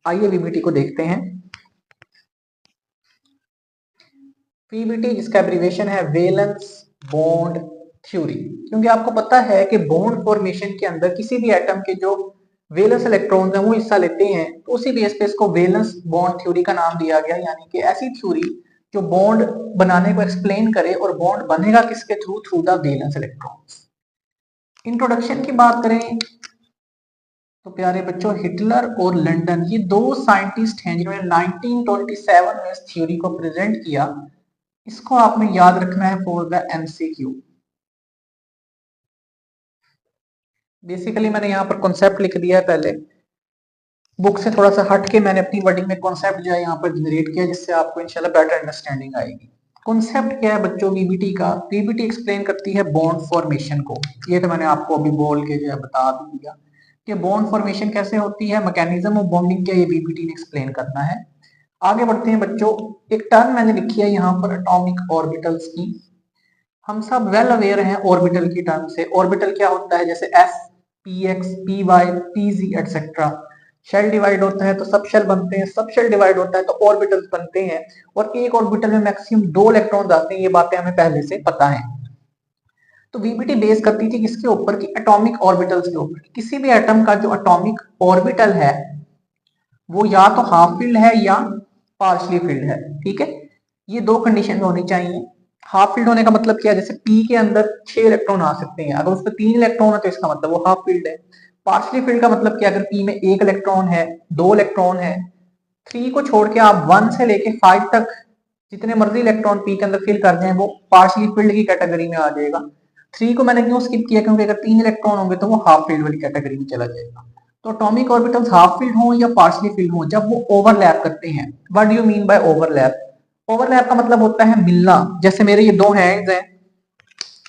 आइए वीबीटी को देखते हैं। वीबीटी जिसका एब्रीविएशन है वैलेंस बॉन्ड थ्योरी, क्योंकि आपको पता है कि बॉन्ड फॉर्मेशन के अंदर किसी भी एटम के जो वैलेंस इलेक्ट्रॉन्स हैं वो हिस्सा लेते हैं, तो उसी बेस पे इसको वैलेंस बॉन्ड थ्योरी का नाम दिया गया। यानी कि ऐसी थ्योरी जो बॉन्ड बनाने को एक्सप्लेन करे, और बॉन्ड बनेगा किसके through? Through the valence electrons. Introduction की बात करें तो प्यारे बच्चों, हिटलर और लंदन ये दो साइंटिस्ट हैं जिन्होंने 1927 में इस थ्योरी को प्रेजेंट किया। इसको आपने याद रखना है फॉर द एमसीक्यू। बेसिकली मैंने यहाँ पर कॉन्सेप्ट लिख दिया है, पहले बुक से थोड़ा सा हट के मैंने अपनी वर्डिंग में कॉन्सेप्ट जो है यहाँ पर जनरेट किया, जिससे आपको इंशाल्लाह बेटर अंडरस्टैंडिंग आएगी। कॉन्सेप्ट क्या है बच्चों वीबीटी का? वीबीटी एक्सप्लेन करती है बॉन्ड फॉर्मेशन को। ये तो मैंने आपको अभी बोल के जो है बता भी दिया कि बॉन्ड फॉर्मेशन कैसे होती है, मैकेनिज्म ऑफ बॉन्डिंग क्या, ये वीबीटी ने एक्सप्लेन करना है। आगे बढ़ते हैं बच्चों। एक टर्म मैंने लिखी है यहाँ पर एटॉमिक ऑर्बिटल्स की। हम सब वेल अवेयर हैं ऑर्बिटल की टर्म से। ऑर्बिटल क्या होता है? जैसे S, P X, P Y, P Z etcetera. Shell divide होता है तो सब शेल बनते हैं, सब शेल डिवाइड होता है तो ऑर्बिटल्स बनते हैं, और एक ऑर्बिटल में मैक्सिमम 2 इलेक्ट्रॉन्स आते हैं। ये बातें हमें पहले से पता है। तो वीबीटी बेस करती थी किसके ऊपर? की एटॉमिक ऑर्बिटल्स के ऊपर। किसी भी एटम का जो एटॉमिक ऑर्बिटल है वो या तो हाफ फील्ड है या पार्शली फील्ड है। ठीक है, ये दो कंडीशन होनी चाहिए। हाफ फील्ड होने का मतलब क्या है? जैसे पी के अंदर 6 इलेक्ट्रॉन आ सकते हैं, अगर उसमें 3 इलेक्ट्रॉन है तो इसका मतलब वो हाफ फील्ड है। पार्शली फील्ड का मतलब क्या? अगर पी में 1 इलेक्ट्रॉन है, 2 इलेक्ट्रॉन है, 3 को छोड़ के आप 1 से लेके 5 तक जितने मर्जी इलेक्ट्रॉन पी के अंदर फिल कर दें वो पार्शली फील्ड की कैटेगरी में आ जाएगा। 3 को मैंने क्यों स्किप किया? क्योंकि अगर 3 इलेक्ट्रॉन होंगे तो वो हाफ फील्ड वाली कैटेगरी में चला जाएगा। तो एटॉमिक ऑर्बिटल्स हाफ फील्ड हो या पार्शली फील्ड हो, जब वो ओवरलैप करते हैं। What do you mean by overlap? Overlap का मतलब होता है मिलना। जैसे मेरे ये 2 हैंड्स हैं,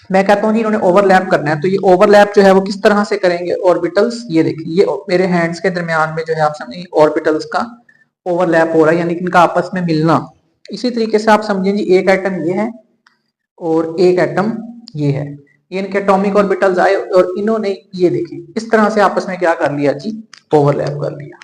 मैं कहता हूँ जी इन्होंने ओवरलैप करना है, तो ये ओवरलैप जो है वो किस तरह से करेंगे? ऑर्बिटल्स, ये देखिए ये मेरे हैंड्स के दरमियान में जो है आप समझिए ऑर्बिटल्स का ओवरलैप हो रहा है, यानी कि इनका आपस में मिलना। इसी तरीके से आप समझिए जी एक एटम ये है और एक एटम ये है, ये इनके एटॉमिक ऑर्बिटल्स आए और इन्होंने ये देखिए इस तरह से आपस में क्या कर लिया जी? ओवरलैप कर लिया।